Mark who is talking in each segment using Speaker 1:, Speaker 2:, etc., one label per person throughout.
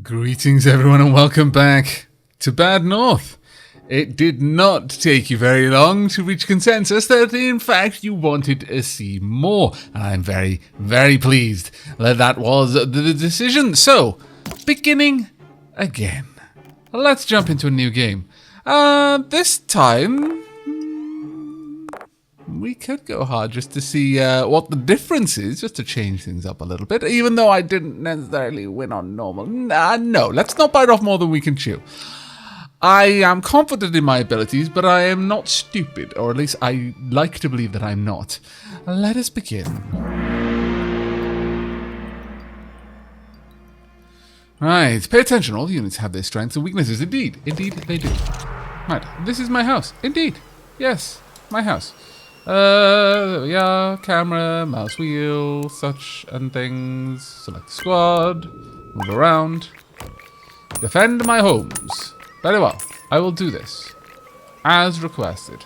Speaker 1: Greetings everyone and welcome back to Bad North. It did not take you very long to reach consensus that in fact you wanted to see more. And I'm very, very pleased that that was the decision. So, beginning again. Let's jump into a new game. This time, we could go hard just to see what the difference is, just to change things up a little bit, even though I didn't necessarily win on normal. No, let's not bite off more than we can chew. I am confident in my abilities, but I am not stupid, or at least I like to believe that I'm not. Let us begin. Right, pay attention. All units have their strengths and weaknesses. Indeed they do. Right, this is my house. Indeed, yes, my house. There we are. Camera, mouse wheel, such and things. Select squad. Move around. Defend my homes. Very well. I will do this. As requested.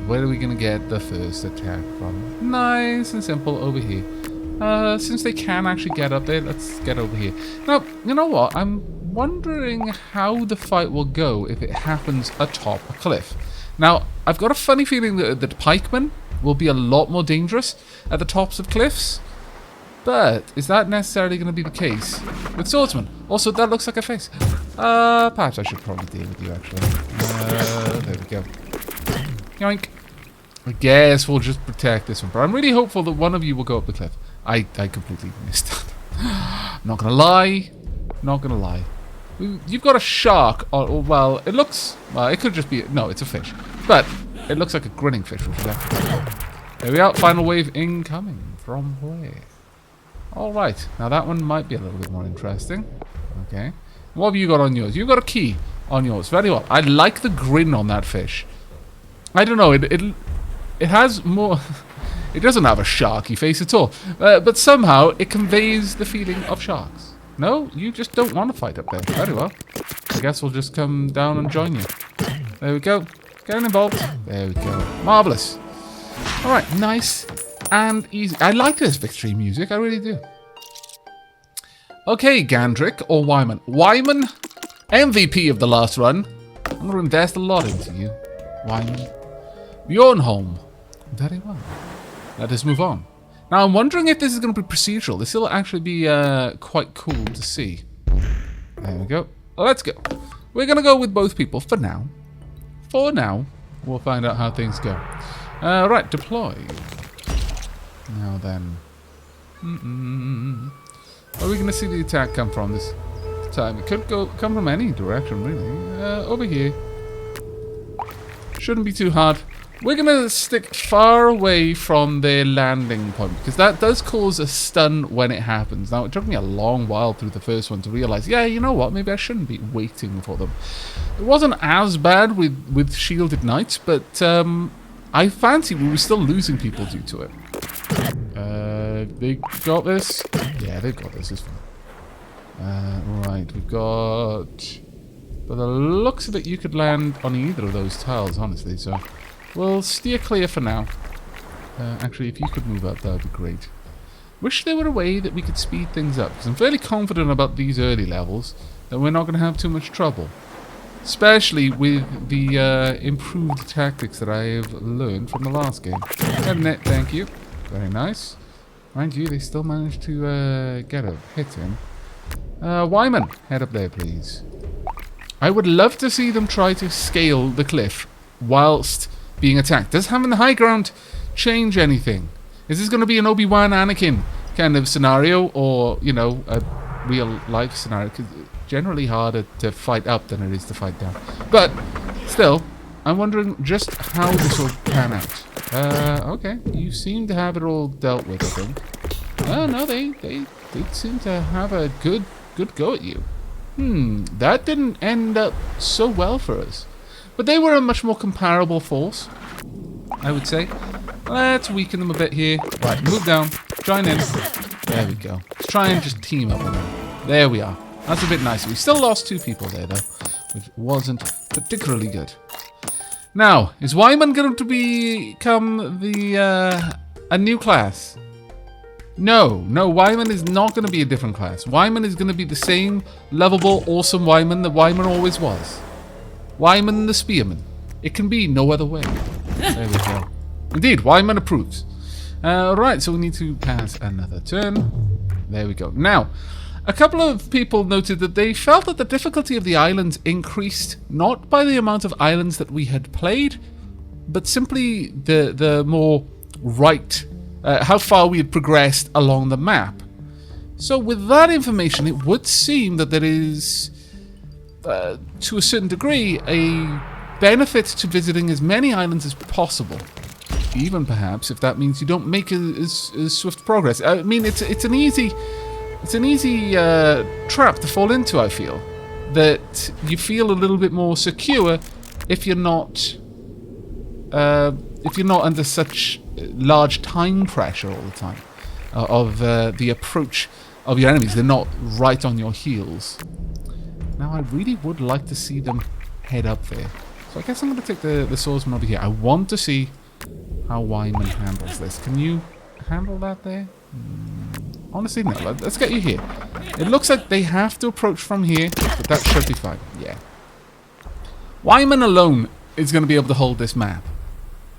Speaker 1: Where are we going to get the first attack from? Nice and simple over here. Since they can actually get up there, let's get over here. Now, you know what? I'm wondering how the fight will go if it happens atop a cliff. Now, I've got a funny feeling that the pikemen will be a lot more dangerous at the tops of cliffs. But is that necessarily going to be the case with swordsmen? Also, that looks like a face. Perhaps I should probably deal with you, actually. There we go. Yoink. I guess we'll just protect this one. But I'm really hopeful that one of you will go up the cliff. I completely missed that. Not going to lie. Not going to lie. You've got a shark, or well, it looks, well, it could just be, no, it's a fish. But it looks like a grinning fish, which is actually, there we are, final wave incoming. From where? Alright, now that one might be a little bit more interesting. Okay. What have you got on yours? You've got a key on yours. Very well. I like the grin on that fish. I don't know, it has more, it doesn't have a sharky face at all. But somehow it conveys the feeling of sharks. No, you just don't want to fight up there. Very well. I guess we'll just come down and join you. There we go. Getting involved. There we go. Marvellous. Alright, nice and easy. I like this victory music. I really do. Okay, Gandrick or Wyman. Wyman, MVP of the last run. I'm going to invest a lot into you. Wyman. Bjornholm. Very well. Let us move on. Now, I'm wondering if this is going to be procedural. This will actually be quite cool to see. There we go. Let's go. We're going to go with both people for now. For now. We'll find out how things go. Right, deploy. Now then. Where are we going to see the attack come from this time? It could come from any direction, really. Over here. Shouldn't be too hard. We're going to stick far away from their landing point, because that does cause a stun when it happens. Now, it took me a long while through the first one to realize, yeah, you know what, maybe I shouldn't be waiting for them. It wasn't as bad with shielded knights, but I fancy we were still losing people due to it. They got this? Yeah, they've got this, it's fine. Right, we've got... By the looks of it, you could land on either of those tiles, honestly, so... We'll steer clear for now. Actually, if you could move up, that would be great. Wish there were a way that we could speed things up, because I'm fairly confident about these early levels that we're not going to have too much trouble. Especially with the improved tactics that I have learned from the last game. Net, thank you. Very nice. Mind you, they still managed to get a hit in. Wyman, head up there, please. I would love to see them try to scale the cliff whilst being attacked. Does having the high ground change anything? Is this going to be an Obi-Wan Anakin kind of scenario, or, you know, a real life scenario? Because it's generally harder to fight up than it is to fight down. But still, I'm wondering just how this will pan out. Okay, you seem to have it all dealt with, I think. Oh no, they seem to have a good go at you. That didn't end up so well for us. But they were a much more comparable force, I would say. Let's weaken them a bit here. Right, move down. Join in. There we go. Let's try and just team up with them. There we are. That's a bit nicer. We still lost 2 people there, though, which wasn't particularly good. Now, is Wyman going to become a new class? No, Wyman is not going to be a different class. Wyman is going to be the same lovable, awesome Wyman that Wyman always was. Wyman the Spearman. It can be no other way. There we go. Indeed, Wyman approves. Right, so we need to pass another turn. There we go. Now, a couple of people noted that they felt that the difficulty of the islands increased not by the amount of islands that we had played, but simply the more how far we had progressed along the map. So with that information, it would seem that there is, to a certain degree, a benefit to visiting as many islands as possible. Even perhaps if that means you don't make as swift progress. I mean, it's an easy trap to fall into. I feel that you feel a little bit more secure if you're not under such large time pressure all the time of the approach of your enemies. They're not right on your heels. Now, I really would like to see them head up there. So I guess I'm going to take the swordsman over here. I want to see how Wyman handles this. Can you handle that there? Honestly, no. Let's get you here. It looks like they have to approach from here, but that should be fine. Yeah. Wyman alone is going to be able to hold this map.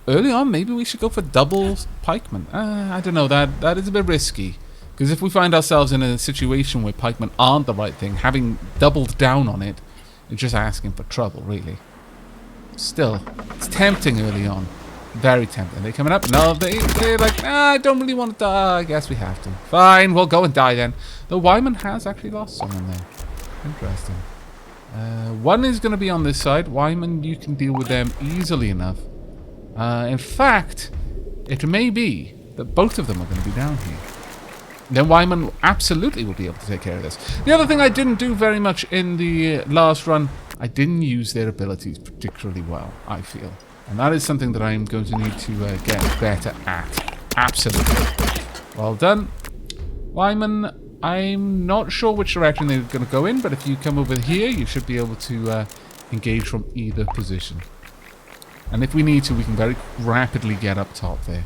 Speaker 1: Early on, maybe we should go for double pikemen. I don't know. That is a bit risky. Because if we find ourselves in a situation where pikemen aren't the right thing, having doubled down on it, it's just asking for trouble, really. Still, it's tempting early on. Very tempting. Are they coming up? No, they're like, I don't really want to die. I guess we have to. Fine, we'll go and die then. Though Wyman has actually lost someone there. Interesting. One is going to be on this side. Wyman, you can deal with them easily enough. In fact, it may be that both of them are going to be down here. Then Wyman absolutely will be able to take care of this. The other thing I didn't do very much in the last run, I didn't use their abilities particularly well, I feel. And that is something that I'm going to need to get better at. Absolutely. Well done. Wyman, I'm not sure which direction they're going to go in, but if you come over here, you should be able to engage from either position. And if we need to, we can very rapidly get up top there.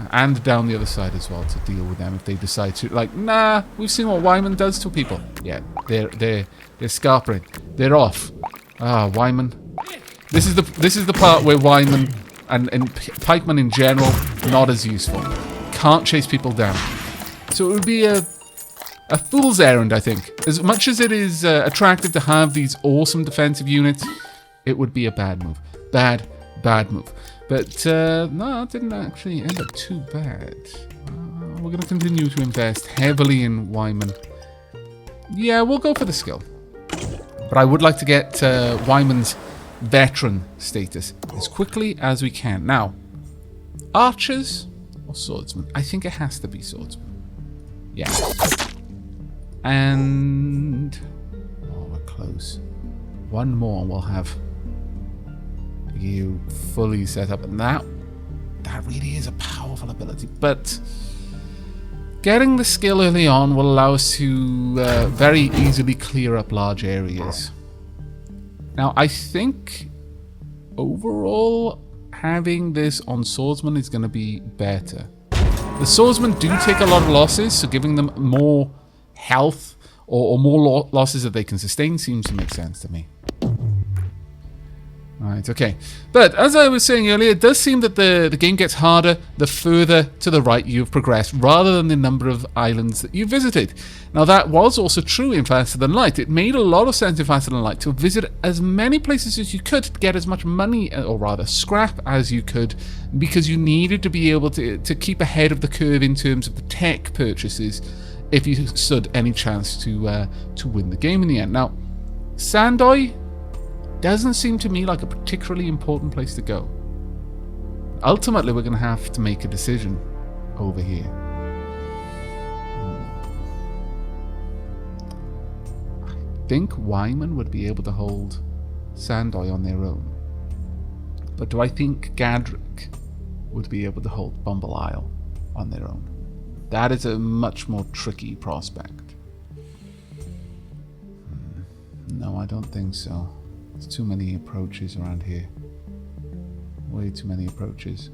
Speaker 1: And down the other side as well to deal with them if they decide to. Like, nah, we've seen what Wyman does to people. Yeah, they're scarpering. They're off. Ah, Wyman. This is the part where Wyman and pikemen in general not as useful. Can't chase people down. So it would be a fool's errand, I think. As much as it is attractive to have these awesome defensive units, it would be a bad move. Bad move. But no, it didn't actually end up too bad. We're going to continue to invest heavily in Wyman. Yeah, we'll go for the skill. But I would like to get Wyman's veteran status as quickly as we can. Now, archers or swordsmen? I think it has to be swordsmen. Yeah. And... oh, we're close. One more and we'll have you fully set up. And that really is a powerful ability. But getting the skill early on will allow us to very easily clear up large areas. Now, I think overall having this on swordsmen is going to be better. The swordsmen do take a lot of losses, so giving them more health or more losses that they can sustain seems to make sense to me. Right, okay. But as I was saying earlier, it does seem that the game gets harder the further to the right you've progressed, rather than the number of islands that you visited. Now that was also true in Faster Than Light. It made a lot of sense in Faster Than Light to visit as many places as you could to get as much money, or rather scrap, as you could, because you needed to be able to keep ahead of the curve in terms of the tech purchases if you stood any chance to win the game in the end. Now, Sandoy doesn't seem to me like a particularly important place to go. Ultimately, we're going to have to make a decision over here. I think Wyman would be able to hold Sandoy on their own. But do I think Gadrick would be able to hold Bumble Isle on their own? That is a much more tricky prospect. No, I don't think so. There's too many approaches around here. Way too many approaches.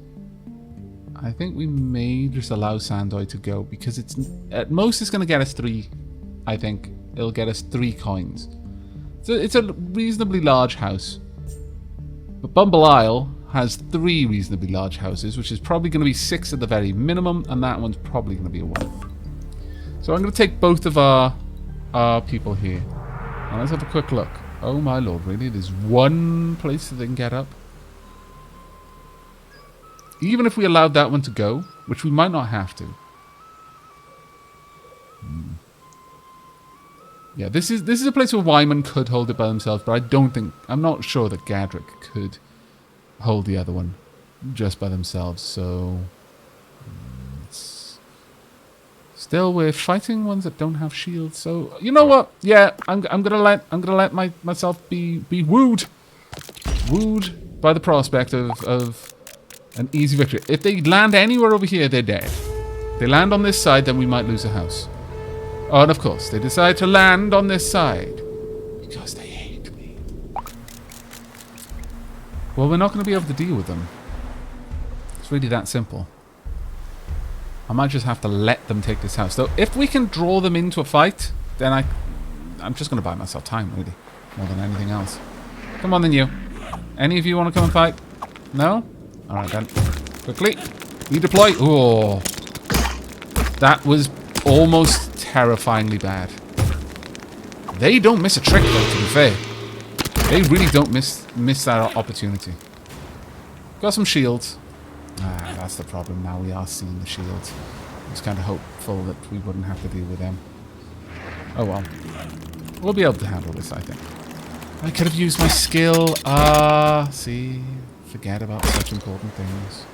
Speaker 1: I I think we may just allow Sandoi to go because it's at most it's going to get us 3. I think it'll get us 3 coins. So it's a reasonably large house. But Bumble Isle has 3 reasonably large houses, which is probably going to be 6 at the very minimum, and that one's probably going to be a 1. So I'm going to take both of our people here. And let's have a quick look. Oh my lord, really? There's one place that they can get up? Even if we allowed that one to go, which we might not have to. Yeah, this is a place where Wyman could hold it by themselves, but I'm not sure that Gadrick could hold the other one just by themselves, so still we're fighting ones that don't have shields, so you know what? Yeah, I'm gonna let myself be wooed by the prospect of an easy victory. If they land anywhere over here, they're dead. If they land on this side, then we might lose a house. Oh, and of course, they decide to land on this side. Because they hate me. Well, we're not going to be able to deal with them. It's really that simple. I might just have to let them take this house. Though, if we can draw them into a fight, then I'm just going to buy myself time, really. More than anything else. Come on then, you. Any of you want to come and fight? No? Alright then. Quickly. Redeploy. Oh. That was almost terrifyingly bad. They don't miss a trick, though, to be fair. They really don't miss that opportunity. Got some shields. Ah, that's the problem. Now we are seeing the shields. I was kind of hopeful that we wouldn't have to deal with them. Oh well. We'll be able to handle this, I think. I could have used my skill. See? Forget about such important things.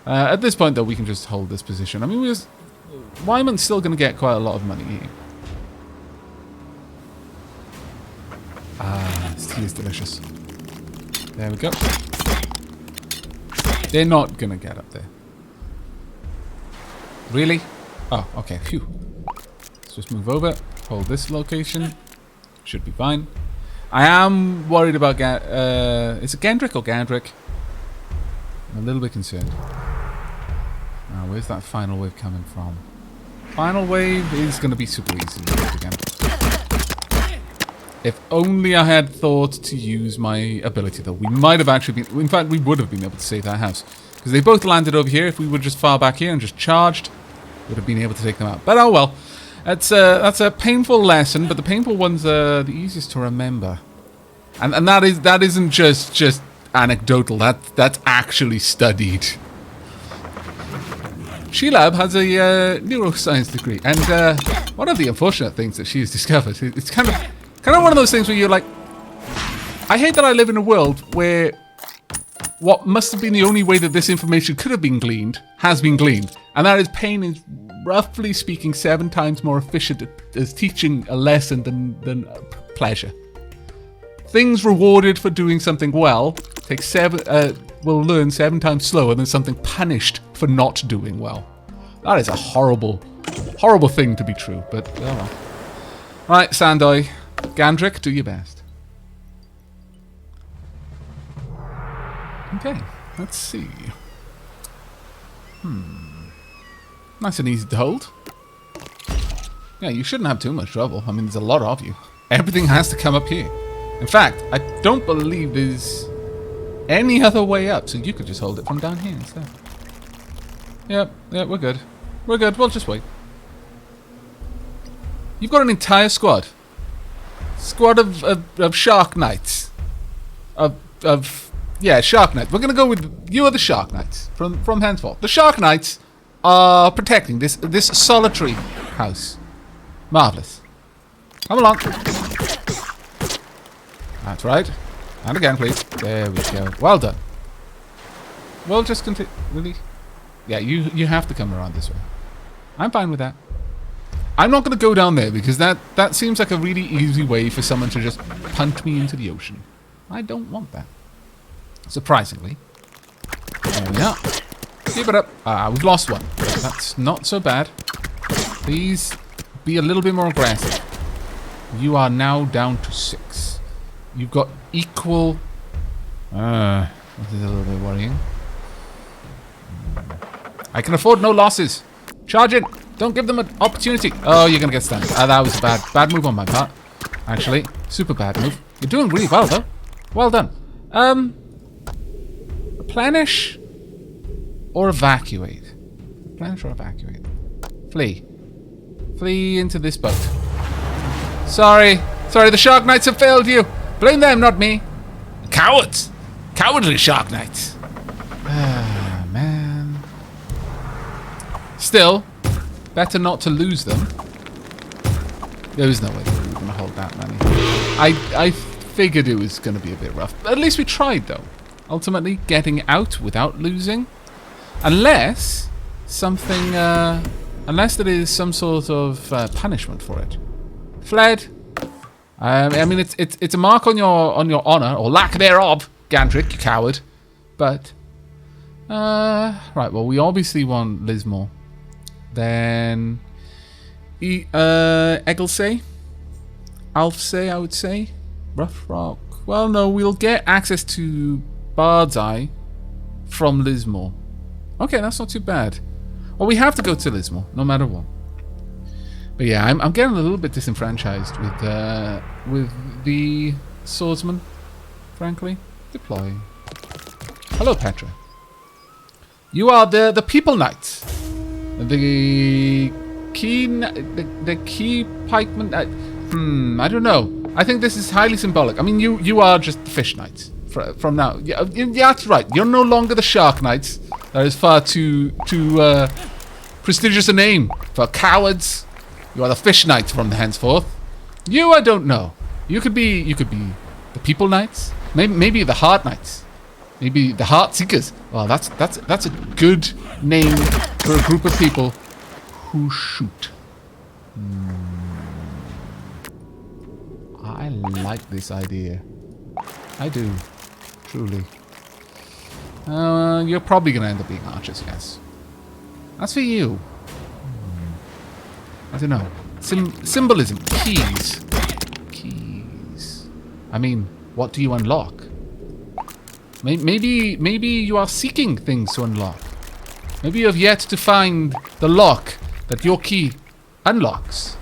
Speaker 1: At this point, though, we can just hold this position. I mean, Wyman's still going to get quite a lot of money here. Ah, this tea is delicious. There we go. They're not going to get up there. Really? Oh, okay. Phew. Let's just move over. Hold this location. Should be fine. I am worried about is it Gendrick or Gandrick? I'm a little bit concerned. Now, where's that final wave coming from? Final wave is going to be super easy again. If only I had thought to use my ability, though. We might have actually been... In fact, we would have been able to save that house. Because they both landed over here. If we were just far back here and just charged, we would have been able to take them out. But oh well. That's a painful lesson, but the painful ones are the easiest to remember. And that isn't just anecdotal. That's actually studied. Sheilab has a neuroscience degree, and one of the unfortunate things that she has discovered, it's kind of one of those things where you're like, I hate that I live in a world where what must have been the only way that this information could have been gleaned has been gleaned, and that is pain is roughly speaking 7 times more efficient as teaching a lesson than pleasure. Things rewarded for doing something well will learn 7 times slower than something punished for not doing well. That is a horrible, horrible thing to be true, but oh well. Right, Sandoi, Gandrick, do your best. Okay, let's see. Nice and easy to hold. Yeah, you shouldn't have too much trouble. I mean, there's a lot of you. Everything has to come up here. In fact, I don't believe there's any other way up, so you could just hold it from down here instead. Yep, we're good. We're good, we'll just wait. You've got an entire squad. Squad of Shark Knights. Yeah, Shark Knights. We're gonna go with you are the Shark Knights from henceforth. The Shark Knights are protecting this solitary house. Marvelous. Come along. That's right. And again, please. There we go. Well done. We'll just continue. Really? Yeah, you have to come around this way. I'm fine with that. I'm not going to go down there because that seems like a really easy way for someone to just punt me into the ocean. I don't want that. Surprisingly. There we are. Keep it up. We've lost one. That's not so bad. Please be a little bit more aggressive. You are now down to 6. You've got equal... This is a little bit worrying. I can afford no losses. Charge in. Don't give them an opportunity. Oh, you're going to get stunned. That was a bad move on my part. Actually, super bad move. You're doing really well, though. Well done. Replenish or evacuate? Replenish or evacuate? Flee. Flee into this boat. Sorry. Sorry, the Shark Knights have failed you. Blame them, not me. Cowards. Cowardly Shark Knights. Ah, man. Still, better not to lose them. There's no way we were going to hold that many. I figured it was going to be a bit rough. But at least we tried, though. Ultimately, getting out without losing. Unless something... unless there is some sort of punishment for it. Fled. I mean, it's a mark on your honor, or lack thereof, Gandrick, you coward. But... right, well, we obviously want Lismore. Then... Egglesay? Alfsay, I would say. Rough Rock. Well, no, we'll get access to Bard's Eye from Lismore. Okay, that's not too bad. Well, we have to go to Lismore, no matter what. But yeah, I'm getting a little bit disenfranchised with the swordsman, frankly. Deploy. Hello, Petra. You are the people knights. The key pikeman. I don't know. I think this is highly symbolic. I mean, you are just the fish knights from now. Yeah, that's right. You're no longer the shark knights. That is far too prestigious a name for cowards. You are the fish knights from henceforth. You, I don't know. You could be the people knights. Maybe the heart knights. Maybe the heart seekers. Well, that's a good name for a group of people who shoot. I like this idea. I do. Truly. You're probably going to end up being archers, yes. As for you... I don't know. Symbolism. Keys. Keys. I mean, what do you unlock? Maybe you are seeking things to unlock. Maybe you have yet to find the lock that your key unlocks.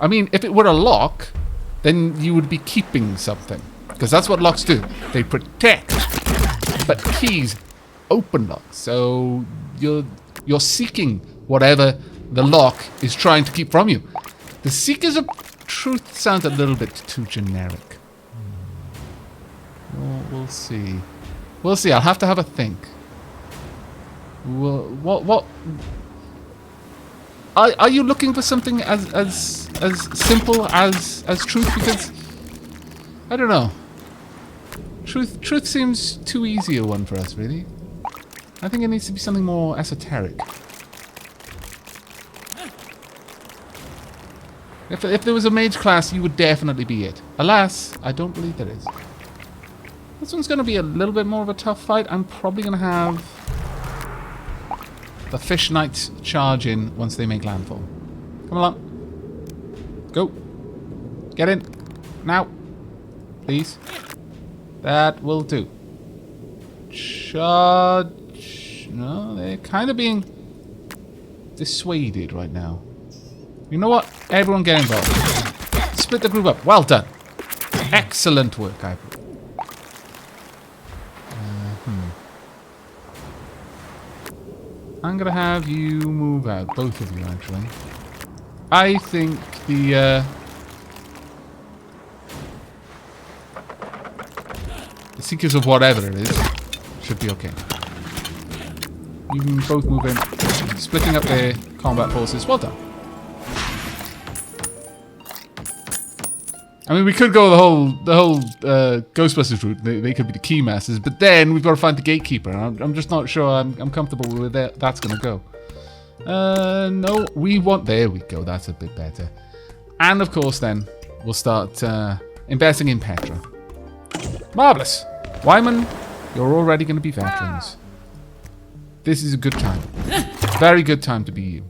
Speaker 1: I mean, if it were a lock, then you would be keeping something. Because that's what locks do. They protect. But keys open locks. So you're seeking whatever the lock is trying to keep from you. The Seekers of Truth sounds a little bit too generic. We'll see. We'll see. I'll have to have a think. What? Are you looking for something as simple as truth? Because I don't know. Truth seems too easy a one for us, really. I think it needs to be something more esoteric. If there was a mage class, you would definitely be it. Alas, I don't believe there is. This one's going to be a little bit more of a tough fight. I'm probably going to have the fish knights charge in once they make landfall. Come along. Go. Get in. Now. Please. That will do. Charge. No, they're kind of being dissuaded right now. You know what? Everyone get involved. Split the group up. Well done. Excellent work, Aavak. I'm going to have you move out. Both of you, actually. I think the Seekers of whatever it is should be okay. You can both move in. Splitting up their combat forces. Well done. I mean, we could go the whole Ghostbusters route. They could be the key masters, but then we've got to find the gatekeeper. And I'm just not sure I'm comfortable with where that's going to go. No, we want... There we go. That's a bit better. And, of course, then, we'll start investing in Petra. Marvellous. Wyman, you're already going to be veterans. This is a good time. Very good time to be you.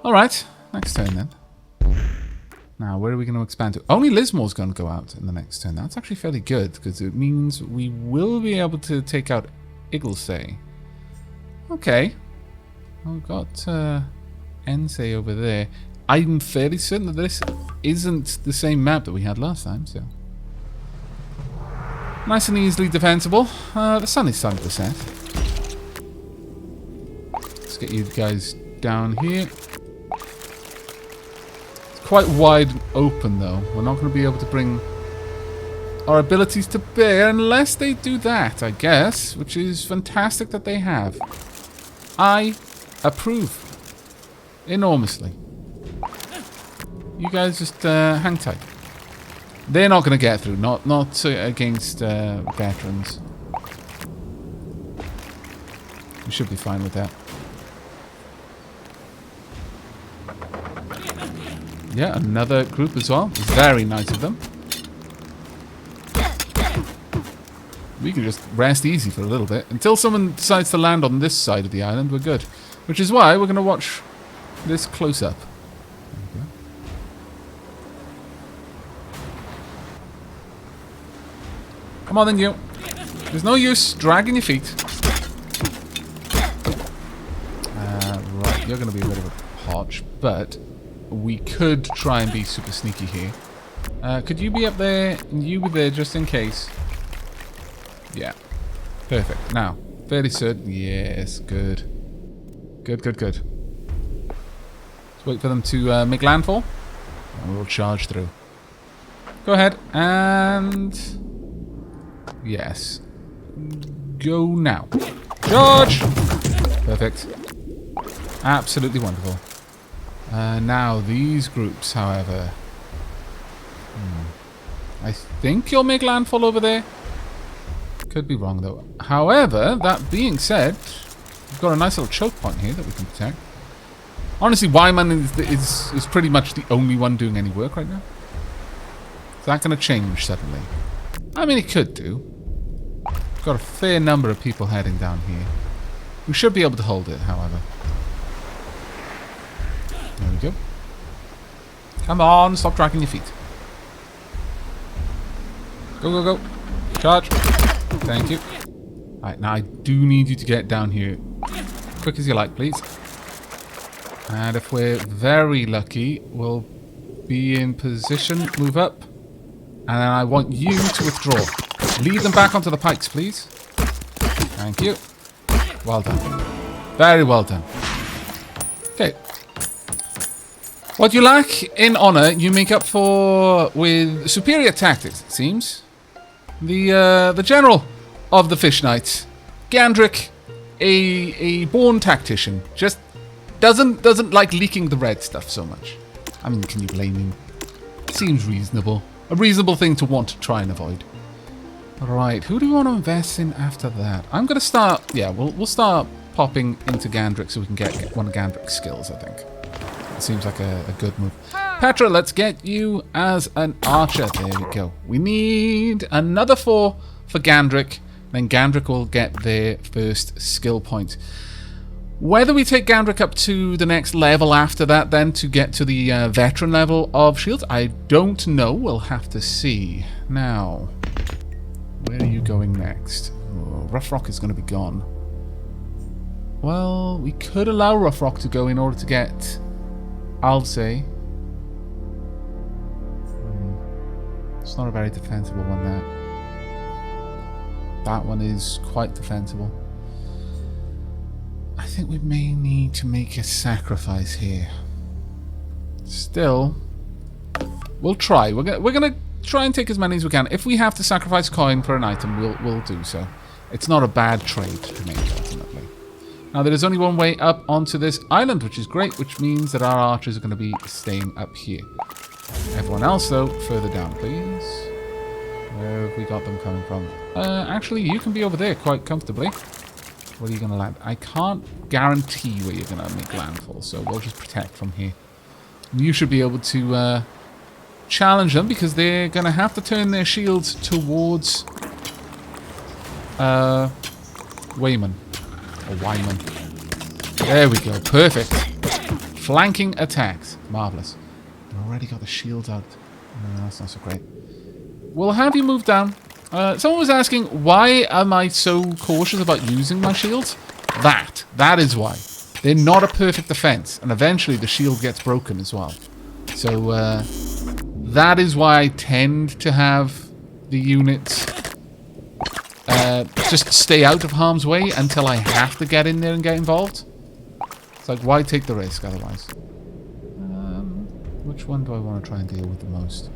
Speaker 1: Alright. Next turn, then. Now, where are we going to expand to? Only Lismore's going to go out in the next turn. That's actually fairly good, because it means we will be able to take out Igglesay. Okay. We've got Ensay over there. I'm fairly certain that this isn't the same map that we had last time, so... Nice and easily defensible. The sun is starting to set. Let's get you guys down here. Quite wide open though. We're not going to be able to bring our abilities to bear unless they do that, I guess, which is fantastic that they have. I approve enormously. You guys just hang tight. They're not going to get through, not against veterans. We should be fine with that. Yeah, another group as well. Very nice of them. We can just rest easy for a little bit. Until someone decides to land on this side of the island, we're good. Which is why we're going to watch this close up. There we go. Come on then, you. There's no use dragging your feet. Right, you're going to be a bit of a hodge, but... we could try and be super sneaky here. Could you be up there and you be there just in case? Yeah. Perfect. Now, fairly certain. Yes, good. Good, good, good. Let's wait for them to make landfall. And we'll charge through. Go ahead and... yes. Go now. Charge! Perfect. Absolutely wonderful. Now, these groups, however... I think you'll make landfall over there. Could be wrong, though. However, that being said, we've got a nice little choke point here that we can protect. Honestly, Wyman is pretty much the only one doing any work right now. Is that going to change suddenly? I mean, it could do. We've got a fair number of people heading down here. We should be able to hold it, however. There we go. Come on, stop dragging your feet. Go, go, go. Charge. Thank you. Alright, now I do need you to get down here quick as you like, please. And if we're very lucky, we'll be in position, move up. And then I want you to withdraw. Lead them back onto the pikes, please. Thank you. Well done. Very well done. Okay. What you lack in honor, you make up for with superior tactics, it seems. The general of the Fish Knights, Gandrick, a born tactician, just doesn't like leaking the red stuff so much. I mean, can you blame him? Seems reasonable. A reasonable thing to want to try and avoid. Right, who do we want to invest in after that? I'm going to start... yeah, we'll start popping into Gandrick so we can get one of Gandrick's skills, I think. It seems like a good move. Petra, let's get you as an archer. There we go. We need another 4 for Gandrick. Then Gandrick will get their first skill point. Whether we take Gandrick up to the next level after that then to get to the veteran level of shields, I don't know. We'll have to see. Now, where are you going next? Oh, Rough Rock is going to be gone. Well, we could allow Rough Rock to go in order to get... I'll say. It's not a very defensible one, that. That one is quite defensible. I think we may need to make a sacrifice here. Still, we'll try. We're gonna try and take as many as we can. If we have to sacrifice coin for an item, we'll do so. It's not a bad trade to make, ultimately. Now, there is only one way up onto this island, which is great, which means that our archers are going to be staying up here. Everyone else, though, further down, please. Where have we got them coming from? Actually, you can be over there quite comfortably. Where are you going to land? I can't guarantee where you're going to make landfall, so we'll just protect from here. You should be able to challenge them, because they're going to have to turn their shields towards Wayman. Or Wyman. There we go. Perfect. Flanking attacks. Marvellous. Already got the shields out. No, that's not so great. We'll have you move down. Someone was asking, why am I so cautious about using my shields? That is why. They're not a perfect defense, and eventually the shield gets broken as well. So, that is why I tend to have the units just stay out of harm's way until I have to get in there and get involved. It's like, why take the risk otherwise? Which one do I want to try and deal with the most?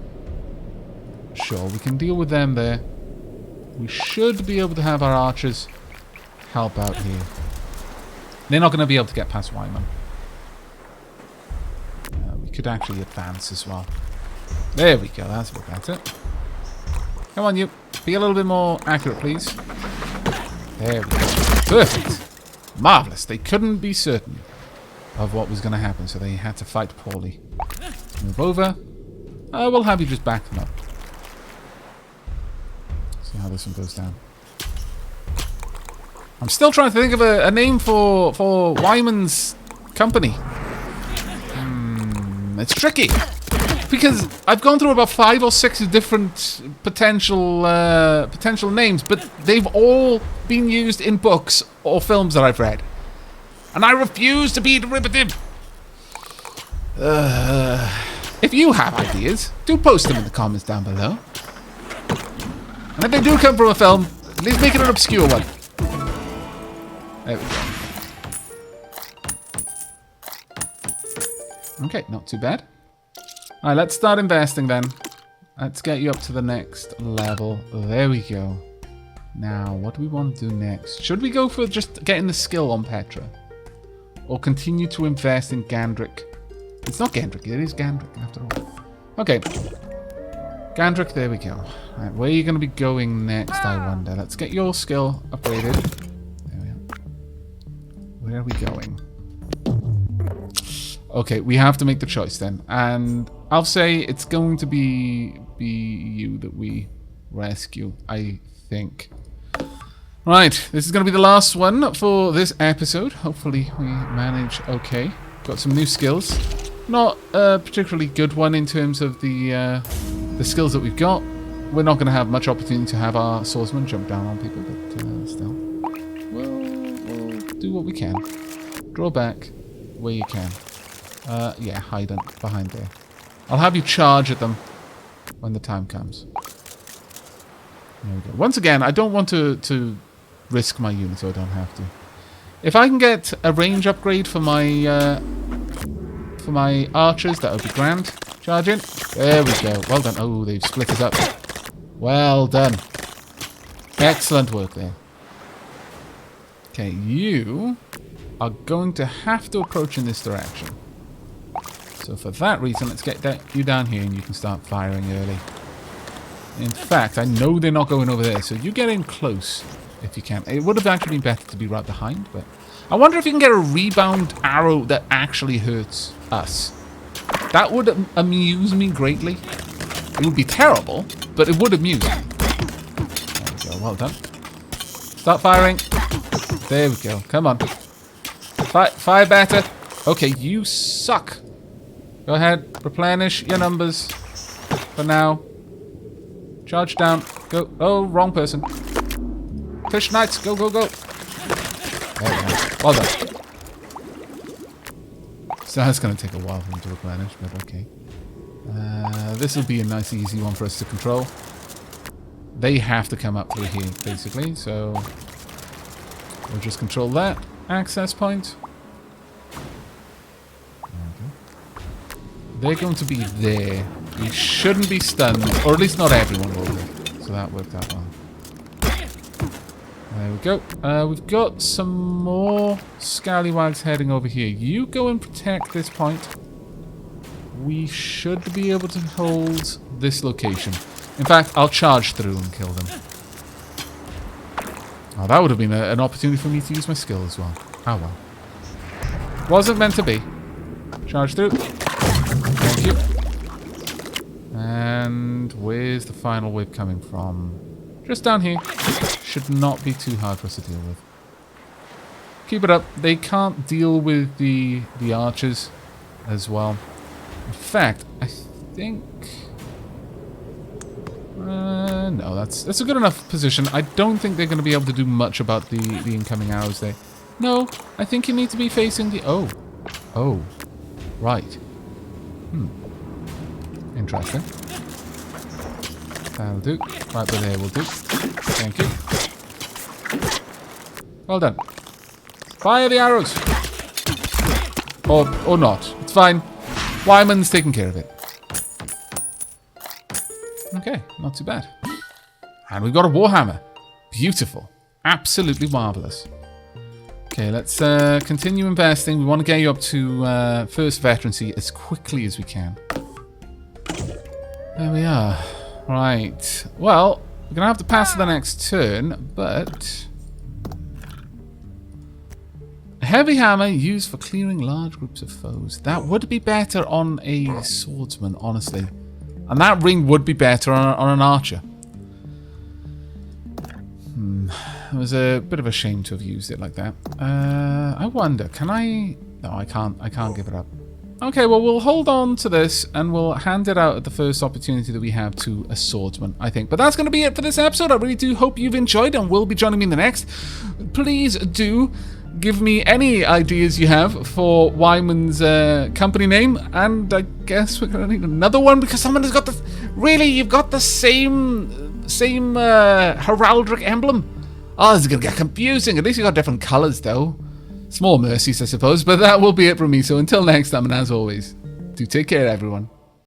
Speaker 1: Sure, we can deal with them there. We should be able to have our archers help out here. They're not going to be able to get past Wyman. We could actually advance as well. There we go, that's a bit better. Come on, you. Be a little bit more accurate, please. There we go. Perfect. Marvellous. They couldn't be certain of what was going to happen, so they had to fight poorly. Move over. We'll have you just back them up. See how this one goes down. I'm still trying to think of a name for Wyman's company. It's tricky. Because I've gone through about 5 or 6 different potential names, but they've all been used in books or films that I've read. And I refuse to be derivative. If you have ideas, do post them in the comments down below. And if they do come from a film, at least make it an obscure one. There we go. Okay, not too bad. Alright, let's start investing then. Let's get you up to the next level. There we go. Now, what do we want to do next? Should we go for just getting the skill on Petra? Or continue to invest in Gandrick? It's not Gandrick, it is Gandrick after all. Okay. Gandrick, there we go. Right, where are you going to be going next, I wonder? Let's get your skill upgraded. There we are. Where are we going? Okay, we have to make the choice then. And I'll say it's going to be you that we rescue, I think. Right, this is going to be the last one for this episode. Hopefully we manage okay. Got some new skills. Not a particularly good one in terms of the skills that we've got. We're not going to have much opportunity to have our swordsman jump down on people, but still. We'll do what we can. Draw back where you can. Yeah, hide behind there. I'll have you charge at them when the time comes. There we go. Once again, I don't want to risk my unit, so I don't have to. If I can get a range upgrade for my archers, that would be grand. Charge in. There we go. Well done. Oh, they've split us up. Well done. Excellent work there. Okay, you are going to have to approach in this direction. So for that reason, let's get you down here and you can start firing early. In fact, I know they're not going over there, so you get in close if you can. It would have actually been better to be right behind, but I wonder if you can get a rebound arrow that actually hurts us. That would amuse me greatly. It would be terrible, but it would amuse me. There we go, well done. Start firing. There we go, come on. Fire better. Okay, you suck. Go ahead, replenish your numbers for now. Charge down. Go. Oh, wrong person. Fish knights, go, go, go. There we go. Well done. So that's going to take a while for them to replenish, but okay. This will be a nice, easy one for us to control. They have to come up through here, basically, so we'll just control that access point. They're going to be there. We shouldn't be stunned, or at least not everyone will be. So that worked out well. There we go. We've got some more scallywags heading over here. You go and protect this point. We should be able to hold this location. In fact, I'll charge through and kill them. Oh, that would have been an opportunity for me to use my skill as well. Oh well. Wasn't meant to be. Charge through. Thank you. And where's the final wave coming from? Just down here. Should not be too hard for us to deal with. Keep it up. They can't deal with the archers as well. In fact, I think... no, that's a good enough position. I don't think they're going to be able to do much about the incoming arrows there. No, I think you need to be facing the... Oh. Right. Interesting. That'll do. Right there will do. Thank you. Well done. Fire the arrows. Or not. It's fine. Wyman's taking care of it. Okay, not too bad. And we've got a warhammer. Beautiful. Absolutely marvellous. Okay, let's continue investing. We want to get you up to first veterancy as quickly as we can. There we are. Right. Well, we're going to have to pass to the next turn, but... A heavy hammer used for clearing large groups of foes. That would be better on a swordsman, honestly. And that ring would be better on an archer. It was a bit of a shame to have used it like that. I wonder, can I... No, I can't give it up. Okay, well, we'll hold on to this and we'll hand it out at the first opportunity that we have to a swordsman, I think. But that's going to be it for this episode. I really do hope you've enjoyed and will be joining me in the next. Please do give me any ideas you have for Wyman's company name. And I guess we're going to need another one because someone has got the... Really, you've got the same heraldic emblem? Oh, this is going to get confusing. At least you got different colours, though. Small mercies, I suppose, but that will be it from me. So until next time, and as always, do take care, everyone.